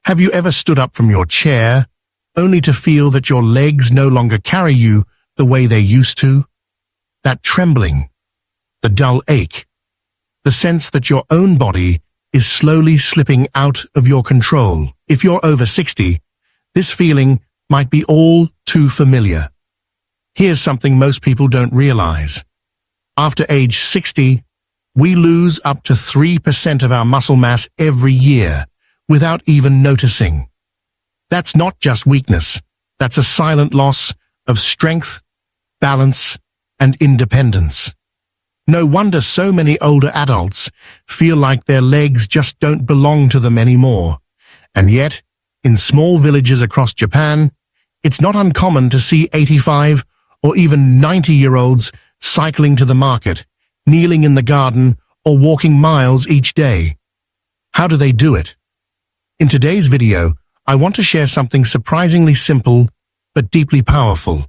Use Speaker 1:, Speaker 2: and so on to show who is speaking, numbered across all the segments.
Speaker 1: Have you ever stood up from your chair only to feel that your legs no longer carry you the way they used to? That trembling, the dull ache, the sense that your own body is slowly slipping out of your control. If you're over 60, this feeling might be all too familiar. Here's something most people don't realize. After age 60, we lose up to 3% of our muscle mass every year without even noticing. That's not just weakness. That's a silent loss of strength, balance, and independence. No wonder so many older adults feel like their legs just don't belong to them anymore. And yet, in small villages across Japan, it's not uncommon to see 85 or even 90-year-olds cycling to the market, kneeling in the garden, or walking miles each day. How do they do it? In today's video, I want to share something surprisingly simple but deeply powerful.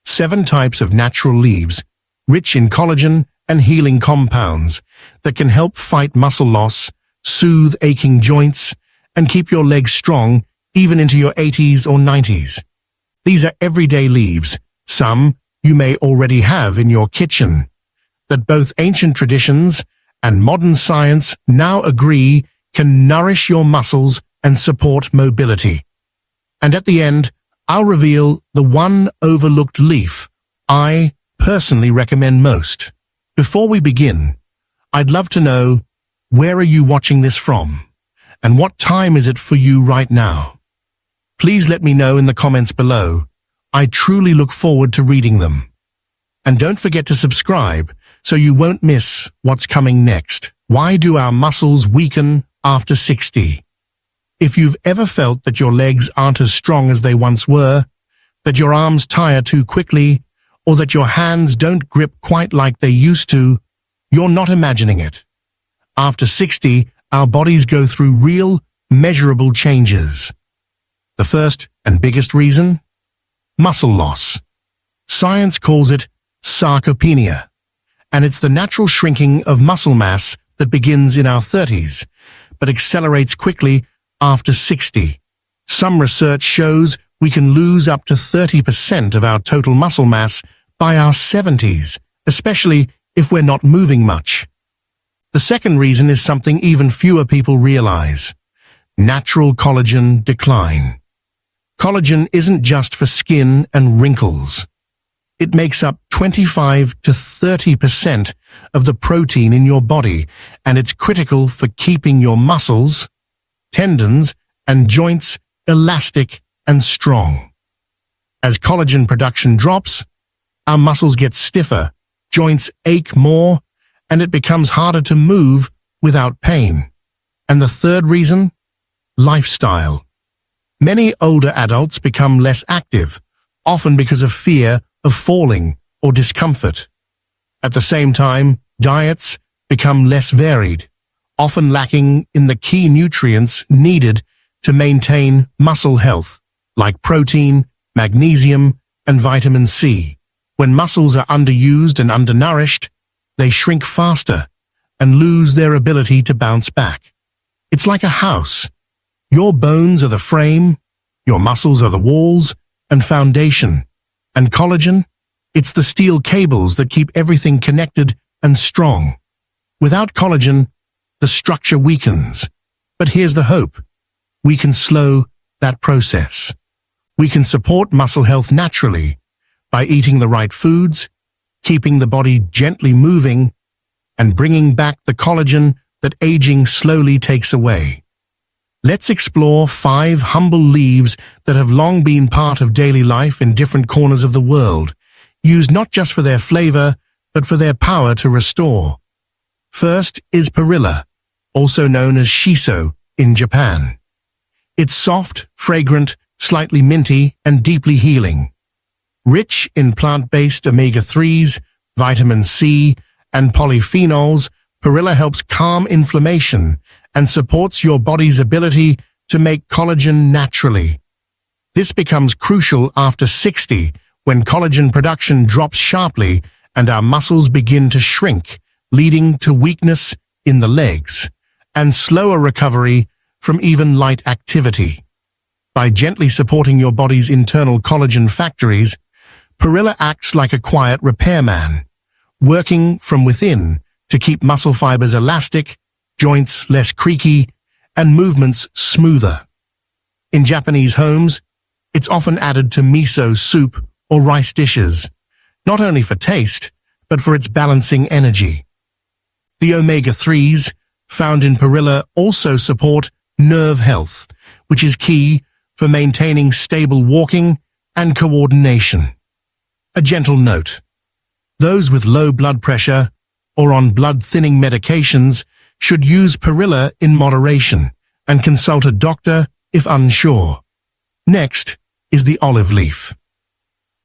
Speaker 1: 7 types of natural leaves, rich in collagen and healing compounds that can help fight muscle loss, soothe aching joints, and keep your legs strong even into your 80s or 90s. These are everyday leaves, some you may already have in your kitchen, that both ancient traditions and modern science now agree can nourish your muscles and support mobility. And at the end, I'll reveal the one overlooked leaf I personally recommend most. Before we begin, I'd love to know, where are you watching this from? And what time is it for you right now? Please let me know in the comments below. I truly look forward to reading them. And don't forget to subscribe so you won't miss what's coming next. Why do our muscles weaken after 60? If you've ever felt that your legs aren't as strong as they once were, that your arms tire too quickly, or that your hands don't grip quite like they used to, you're not imagining it. After 60, our bodies go through real, measurable changes. The first and biggest reason? Muscle loss. Science calls it sarcopenia, and it's the natural shrinking of muscle mass that begins in our 30s, but accelerates quickly after 60. Some research shows we can lose up to 30% of our total muscle mass by our 70s, especially if we're not moving much. The second reason is something even fewer people realize: natural collagen decline. Collagen isn't just for skin and wrinkles. It makes up 25 to 30% of the protein in your body, and it's critical for keeping your muscles, tendons, and joints elastic and strong. As collagen production drops, our muscles get stiffer, joints ache more, and it becomes harder to move without pain. And the third reason? Lifestyle. Many older adults become less active, often because of fear of falling or discomfort. At the same time, diets become less varied, often lacking in the key nutrients needed to maintain muscle health, like protein, magnesium, and vitamin C. When muscles are underused and undernourished, they shrink faster and lose their ability to bounce back. It's like a house. Your bones are the frame, your muscles are the walls and foundation, and collagen, it's the steel cables that keep everything connected and strong. Without collagen, the structure weakens. But here's the hope. We can slow that process. We can support muscle health naturally by eating the right foods, keeping the body gently moving, and bringing back the collagen that aging slowly takes away. Let's explore 5 humble leaves that have long been part of daily life in different corners of the world, used not just for their flavor, but for their power to restore. First is perilla, also known as shiso in Japan. It's soft, fragrant, slightly minty, and deeply healing. Rich in plant-based omega-3s, vitamin C, and polyphenols, perilla helps calm inflammation and supports your body's ability to make collagen naturally. This becomes crucial after 60, when collagen production drops sharply and our muscles begin to shrink, leading to weakness in the legs and slower recovery from even light activity. By gently supporting your body's internal collagen factories, Perilla acts like a quiet repairman, working from within to keep muscle fibers elastic, joints less creaky, and movements smoother. In Japanese homes, it's often added to miso soup or rice dishes, not only for taste, but for its balancing energy. The omega-3s found in Perilla also support nerve health, which is key for maintaining stable walking and coordination. A gentle note: those with low blood pressure or on blood-thinning medications should use Perilla in moderation and consult a doctor if unsure. Next is the olive leaf.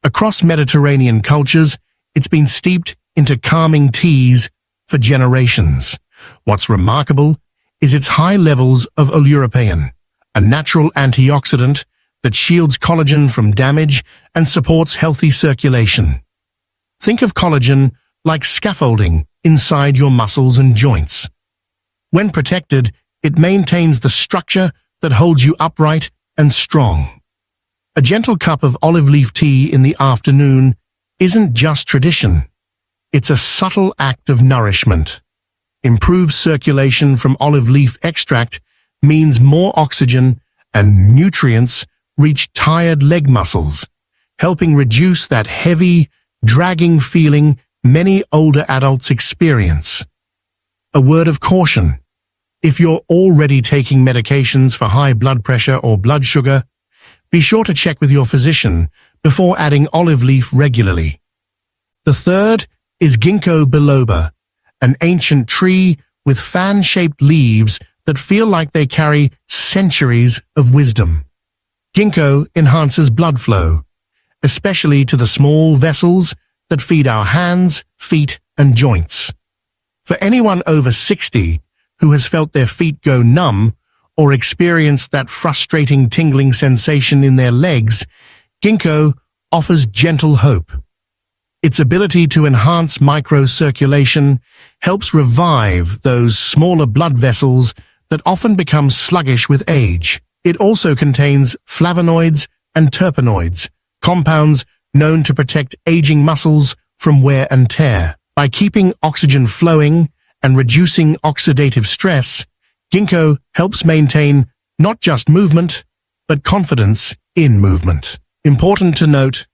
Speaker 1: Across Mediterranean cultures, it's been steeped into calming teas for generations. What's remarkable is its high levels of oleuropein, a natural antioxidant that shields collagen from damage and supports healthy circulation. Think of collagen like scaffolding inside your muscles and joints. When protected, it maintains the structure that holds you upright and strong. A gentle cup of olive leaf tea in the afternoon isn't just tradition. It's a subtle act of nourishment. Improved circulation from olive leaf extract means more oxygen and nutrients reach tired leg muscles, helping reduce that heavy, dragging feeling many older adults experience. A word of caution: if you're already taking medications for high blood pressure or blood sugar, be sure to check with your physician before adding olive leaf regularly. The third is ginkgo biloba, an ancient tree with fan-shaped leaves that feel like they carry centuries of wisdom. Ginkgo enhances blood flow, especially to the small vessels that feed our hands, feet, and joints. For anyone over 60 who has felt their feet go numb or experienced that frustrating tingling sensation in their legs, ginkgo offers gentle hope. Its ability to enhance microcirculation helps revive those smaller blood vessels that often become sluggish with age. It also contains flavonoids and terpenoids, compounds known to protect aging muscles from wear and tear. By keeping oxygen flowing and reducing oxidative stress, ginkgo helps maintain not just movement, but confidence in movement. Important to note,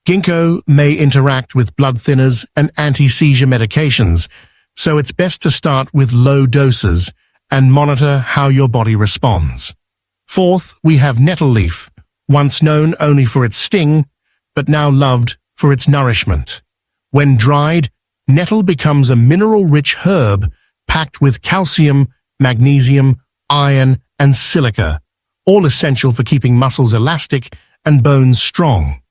Speaker 1: ginkgo may interact with blood thinners and anti-seizure medications, so it's best to start with low doses and monitor how your body responds. Fourth, we have nettle leaf, once known only for its sting, but now loved for its nourishment. When dried, nettle becomes a mineral-rich herb packed with calcium, magnesium, iron, and silica, all essential for keeping muscles elastic and bones strong.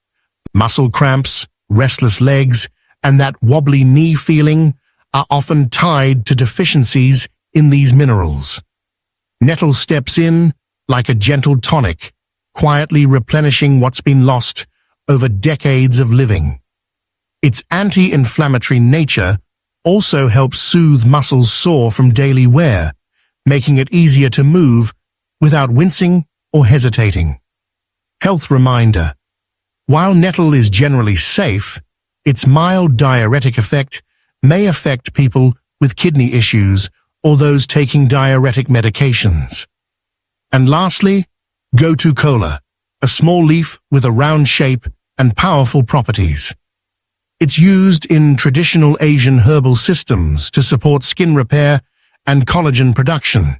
Speaker 1: Muscle cramps, restless legs, and that wobbly knee feeling are often tied to deficiencies in these minerals. Nettle steps in like a gentle tonic, quietly replenishing what's been lost over decades of living. Its anti-inflammatory nature also helps soothe muscles sore from daily wear, making it easier to move without wincing or hesitating. Health reminder: while nettle is generally safe, its mild diuretic effect may affect people with kidney issues or those taking diuretic medications. And lastly, gotu kola, a small leaf with a round shape and powerful properties. It's used in traditional Asian herbal systems to support skin repair and collagen production.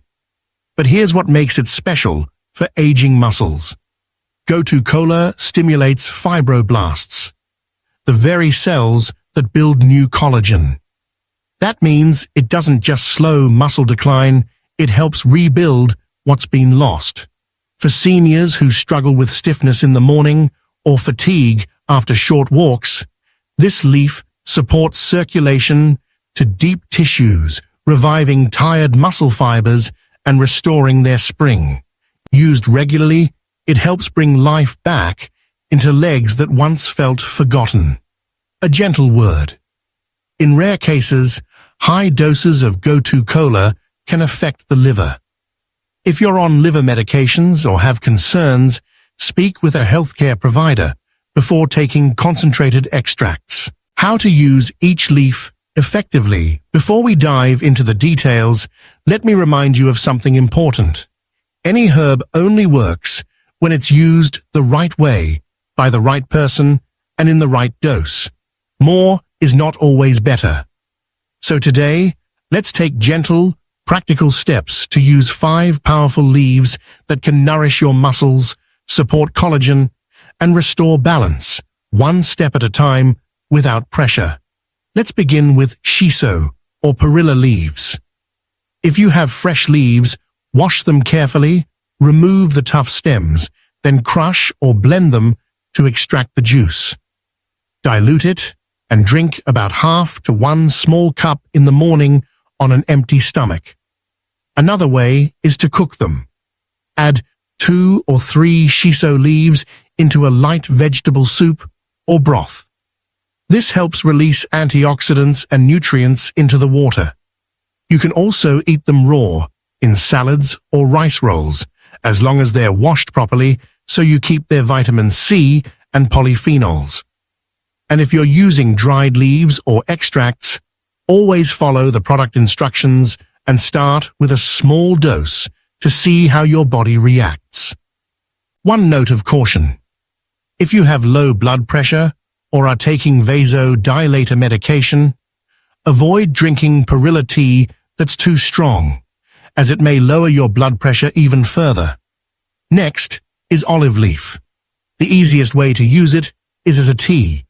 Speaker 1: But here's what makes it special for aging muscles. Gotu kola stimulates fibroblasts, the very cells that build new collagen. That means it doesn't just slow muscle decline, it helps rebuild what's been lost. For seniors who struggle with stiffness in the morning or fatigue after short walks, this leaf supports circulation to deep tissues, reviving tired muscle fibers and restoring their spring. Used regularly, it helps bring life back into legs that once felt forgotten. A gentle word: in rare cases, high doses of gotu kola can affect the liver. If you're on liver medications or have concerns, speak with a healthcare provider before taking concentrated extracts. How to use each leaf effectively. Before we dive into the details, let me remind you of something important. Any herb only works when it's used the right way, by the right person, and in the right dose. More is not always better. So today, let's take gentle, practical steps to use 5 powerful leaves that can nourish your muscles, support collagen, and restore balance, one step at a time, without pressure. Let's begin with shiso, or perilla leaves. If you have fresh leaves, wash them carefully, remove the tough stems, then crush or blend them to extract the juice. Dilute it and drink about half to 1 small cup in the morning on an empty stomach. Another way is to cook them. Add 2 or 3 shiso leaves into a light vegetable soup or broth. This helps release antioxidants and nutrients into the water. You can also eat them raw, in salads or rice rolls, as long as they're washed properly so you keep their vitamin C and polyphenols. And if you're using dried leaves or extracts, always follow the product instructions and start with a small dose to see how your body reacts. One note of caution. If you have low blood pressure or are taking vasodilator medication, avoid drinking perilla tea that's too strong, as it may lower your blood pressure even further. Next is olive leaf. The easiest way to use it is as a tea.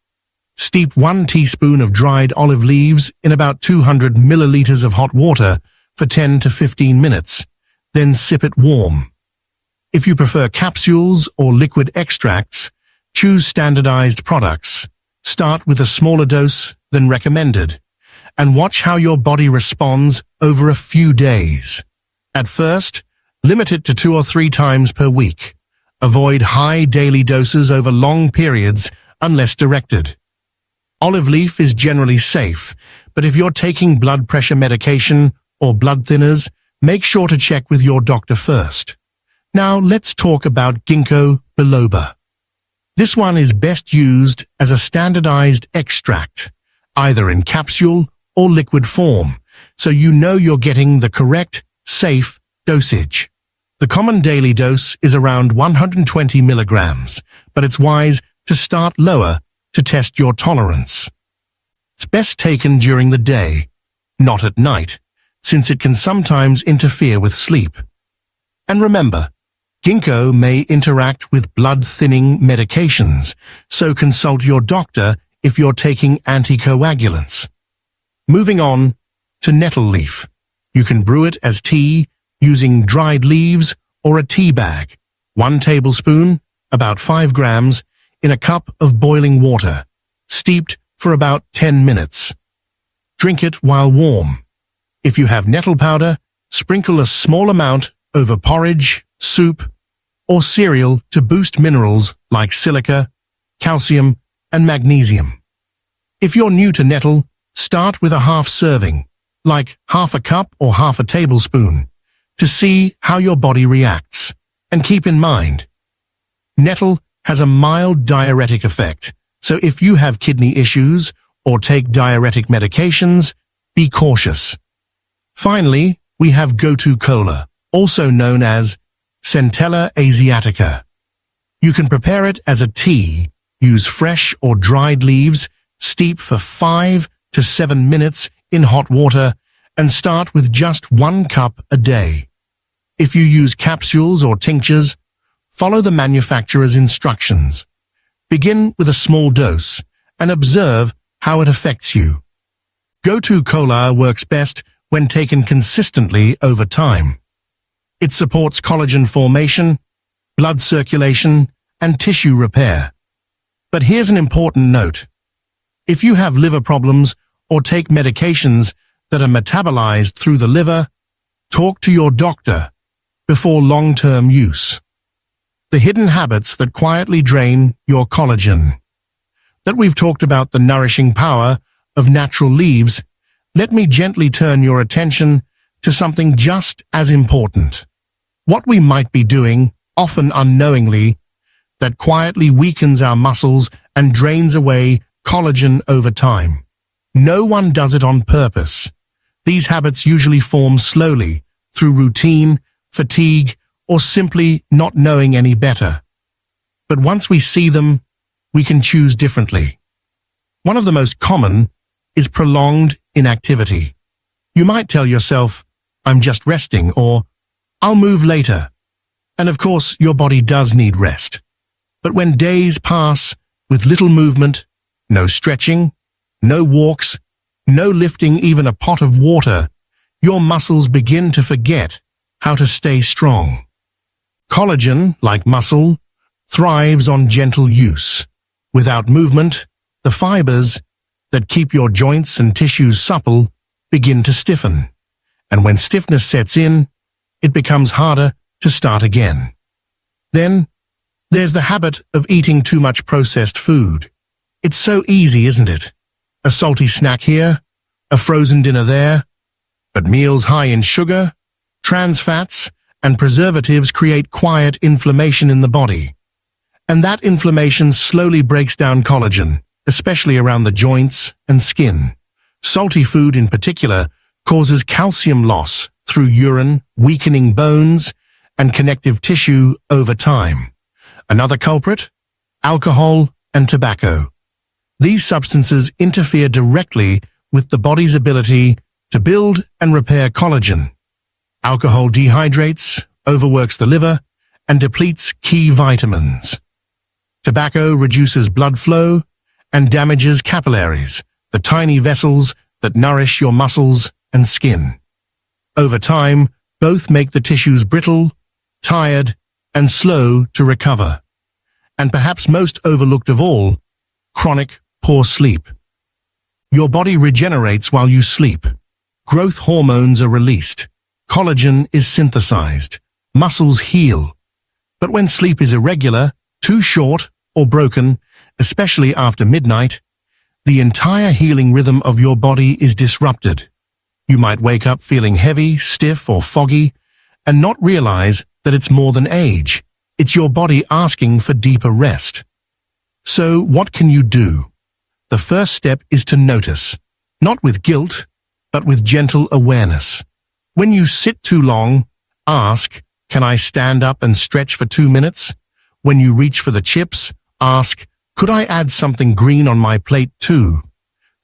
Speaker 1: Steep 1 teaspoon of dried olive leaves in about 200 milliliters of hot water for 10 to 15 minutes, then sip it warm. If you prefer capsules or liquid extracts, choose standardized products. Start with a smaller dose than recommended, and watch how your body responds over a few days. At first, limit it to 2 or 3 times per week. Avoid high daily doses over long periods unless directed. Olive leaf is generally safe, but if you're taking blood pressure medication or blood thinners, make sure to check with your doctor first. Now let's talk about ginkgo biloba. This one is best used as a standardized extract, either in capsule or liquid form, so you know you're getting the correct, safe dosage. The common daily dose is around 120 milligrams, but it's wise to start lower to test your tolerance. It's best taken during the day, not at night, since it can sometimes interfere with sleep. And remember, ginkgo may interact with blood-thinning medications, so consult your doctor if you're taking anticoagulants. Moving on to nettle leaf. You can brew it as tea using dried leaves or a tea bag. 1 tablespoon, about 5 grams, in a cup of boiling water, steeped for about 10 minutes. Drink it while warm. If you have nettle powder, sprinkle a small amount over porridge, soup, or cereal to boost minerals like silica, calcium, and magnesium. If you're new to nettle, start with a half serving, like half a cup or half a tablespoon, to see how your body reacts. And keep in mind, nettle has a mild diuretic effect, so if you have kidney issues or take diuretic medications, be cautious. Finally, we have gotu kola, also known as Centella asiatica. You can prepare it as a tea, use fresh or dried leaves, steep for 5 to 7 minutes in hot water, and start with just 1 cup a day. If you use capsules or tinctures, follow the manufacturer's instructions. Begin with a small dose and observe how it affects you. Gotu kola works best when taken consistently over time. It supports collagen formation, blood circulation, and tissue repair. But here's an important note. If you have liver problems or take medications that are metabolized through the liver, talk to your doctor before long-term use. The hidden habits that quietly drain your collagen. That we've talked about the nourishing power of natural leaves, let me gently turn your attention to something just as important. what we might be doing, often unknowingly, that quietly weakens our muscles and drains away collagen over time. No one does it on purpose. These habits usually form slowly, through routine, fatigue, or simply not knowing any better. But once we see them, we can choose differently. One of the most common is prolonged inactivity. You might tell yourself, "I'm just resting," or "I'll move later." And of course, your body does need rest. But when days pass with little movement, no stretching, no walks, no lifting even a pot of water, your muscles begin to forget how to stay strong. Collagen, like muscle, thrives on gentle use. Without movement, the fibers that keep your joints and tissues supple begin to stiffen. And when stiffness sets in, it becomes harder to start again. Then, there's the habit of eating too much processed food. It's so easy, isn't it? A salty snack here, a frozen dinner there. But meals high in sugar, trans fats, and preservatives create quiet inflammation in the body. And that inflammation slowly breaks down collagen, especially around the joints and skin. Salty food in particular causes calcium loss through urine, weakening bones and connective tissue over time. Another culprit? Alcohol and tobacco. These substances interfere directly with the body's ability to build and repair collagen. Alcohol dehydrates, overworks the liver, and depletes key vitamins. Tobacco reduces blood flow and damages capillaries, the tiny vessels that nourish your muscles and skin. Over time, both make the tissues brittle, tired, and slow to recover. And perhaps most overlooked of all, chronic poor sleep. Your body regenerates while you sleep. Growth hormones are released. Collagen is synthesized. Muscles heal. But when sleep is irregular, too short, or broken, especially after midnight, the entire healing rhythm of your body is disrupted. You might wake up feeling heavy, stiff, or foggy, and not realize that it's more than age. It's your body asking for deeper rest. So what can you do? The first step is to notice, not with guilt, but with gentle awareness. When you sit too long, ask, "Can I stand up and stretch for 2 minutes?" When you reach for the chips, ask, "Could I add something green on my plate too?"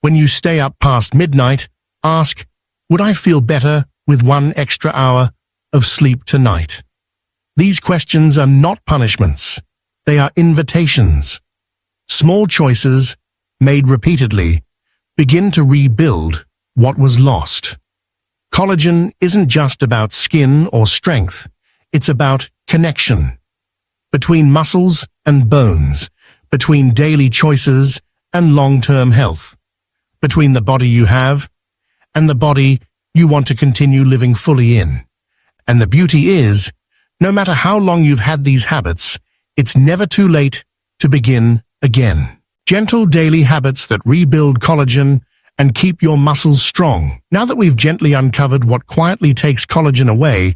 Speaker 1: When you stay up past midnight, ask, "Would I feel better with 1 extra hour of sleep tonight?" These questions are not punishments. They are invitations. Small choices, made repeatedly, begin to rebuild what was lost. Collagen isn't just about skin or strength. It's about connection. Between muscles and bones, between daily choices and long-term health, between the body you have and the body you want to continue living fully in. And the beauty is, no matter how long you've had these habits, it's never too late to begin again. Gentle daily habits that rebuild collagen and keep your muscles strong. Now that we've gently uncovered what quietly takes collagen away,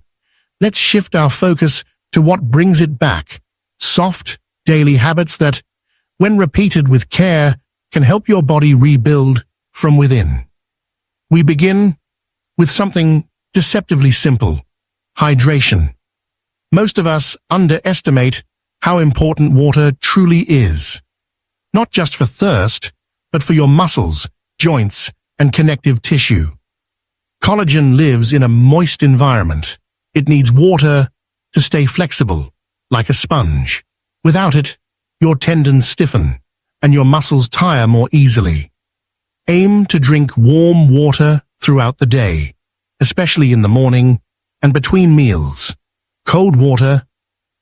Speaker 1: let's shift our focus to what brings it back. Soft, daily habits that, when repeated with care, can help your body rebuild from within. We begin with something deceptively simple: hydration. Most of us underestimate how important water truly is. Not just for thirst, but for your muscles, joints, and connective tissue. Collagen lives in a moist environment. It needs water to stay flexible, like a sponge. Without it, your tendons stiffen and your muscles tire more easily. Aim to drink warm water throughout the day, especially in the morning and between meals. Cold water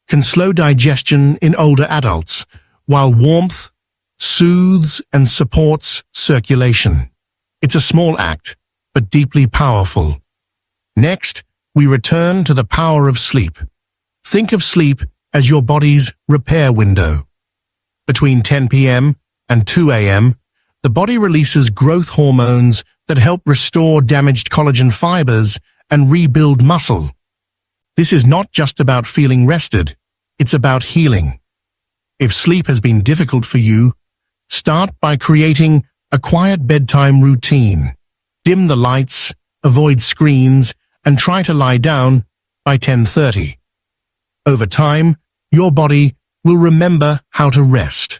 Speaker 1: can slow digestion in older adults, while warmth soothes and supports circulation. It's a small act, but deeply powerful. Next, we return to the power of sleep. Think of sleep as your body's repair window. Between 10 p.m. and 2 a.m., the body releases growth hormones that help restore damaged collagen fibers and rebuild muscle. This is not just about feeling rested, it's about healing. If sleep has been difficult for you, start by creating a quiet bedtime routine. Dim the lights, avoid screens, and try to lie down by 10:30. Over time, your body will remember how to rest.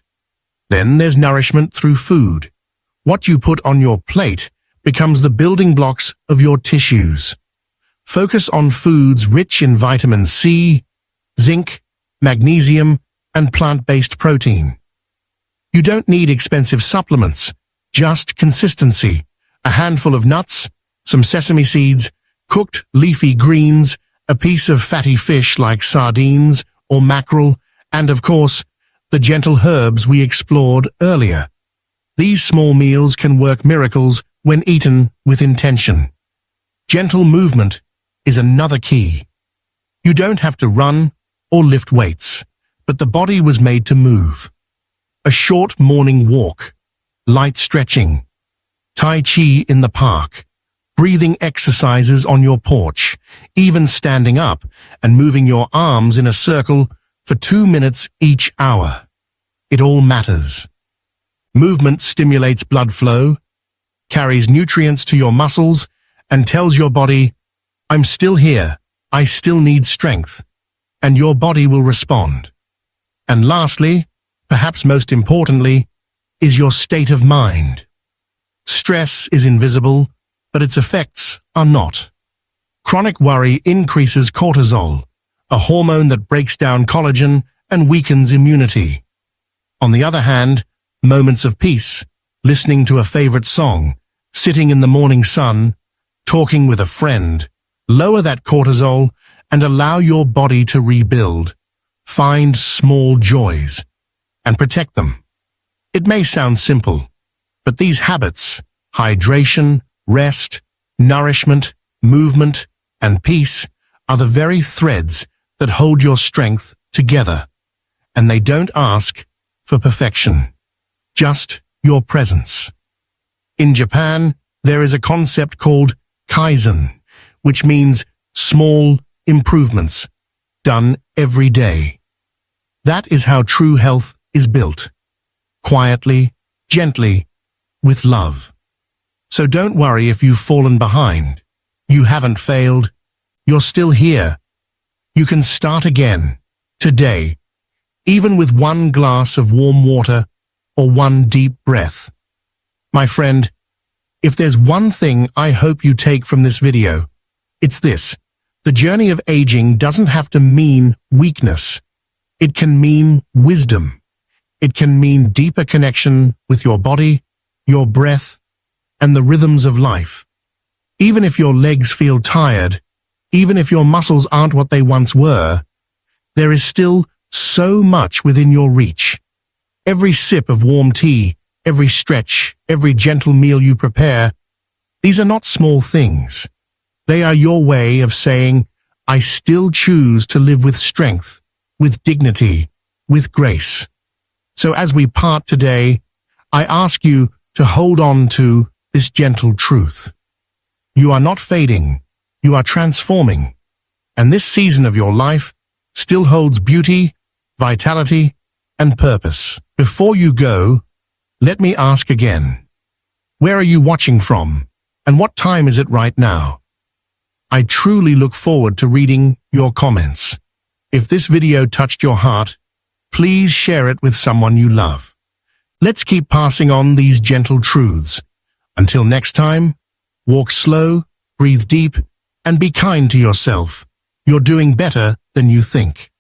Speaker 1: Then there's nourishment through food. What you put on your plate becomes the building blocks of your tissues. Focus on foods rich in vitamin C, zinc, magnesium, and plant-based protein. You don't need expensive supplements, just consistency. A handful of nuts, some sesame seeds, cooked leafy greens, a piece of fatty fish like sardines or mackerel, and of course, the gentle herbs we explored earlier. These small meals can work miracles when eaten with intention. Gentle movement is another key. You don't have to run or lift weights, but the body was made to move. A short morning walk, light stretching, Tai Chi in the park, breathing exercises on your porch, even standing up and moving your arms in a circle for 2 minutes each hour. It all matters. Movement stimulates blood flow, carries nutrients to your muscles, and tells your body, I'm still here, I still need strength, and your body will respond. And lastly, perhaps most importantly, is your state of mind. Stress is invisible, but its effects are not. Chronic worry increases cortisol, a hormone that breaks down collagen and weakens immunity. On the other hand, moments of peace, listening to a favorite song, sitting in the morning sun, talking with a friend, lower that cortisol and allow your body to rebuild. Find small joys and protect them. It may sound simple, but these habits, hydration, rest, nourishment, movement, and peace, are the very threads that hold your strength together. And they don't ask for perfection, just your presence. In Japan, there is a concept called Kaizen, which means small improvements done every day. That is how true health is built. Quietly, gently, with love. So don't worry if you've fallen behind. You haven't failed. You're still here. You can start again, today, even with one glass of warm water or one deep breath. My friend, if there's one thing I hope you take from this video, it's this. The journey of aging doesn't have to mean weakness. It can mean wisdom. It can mean deeper connection with your body, your breath, and the rhythms of life. Even if your legs feel tired, even if your muscles aren't what they once were, there is still so much within your reach. Every sip of warm tea, every stretch, every gentle meal you prepare, these are not small things. They are your way of saying, I still choose to live with strength, with dignity, with grace. So as we part today, I ask you to hold on to this gentle truth. You are not fading, you are transforming, and this season of your life still holds beauty, vitality, and purpose. Before you go, let me ask again, where are you watching from, and what time is it right now? I truly look forward to reading your comments. If this video touched your heart, please share it with someone you love. Let's keep passing on these gentle truths. Until next time, walk slow, breathe deep, and be kind to yourself. You're doing better than you think.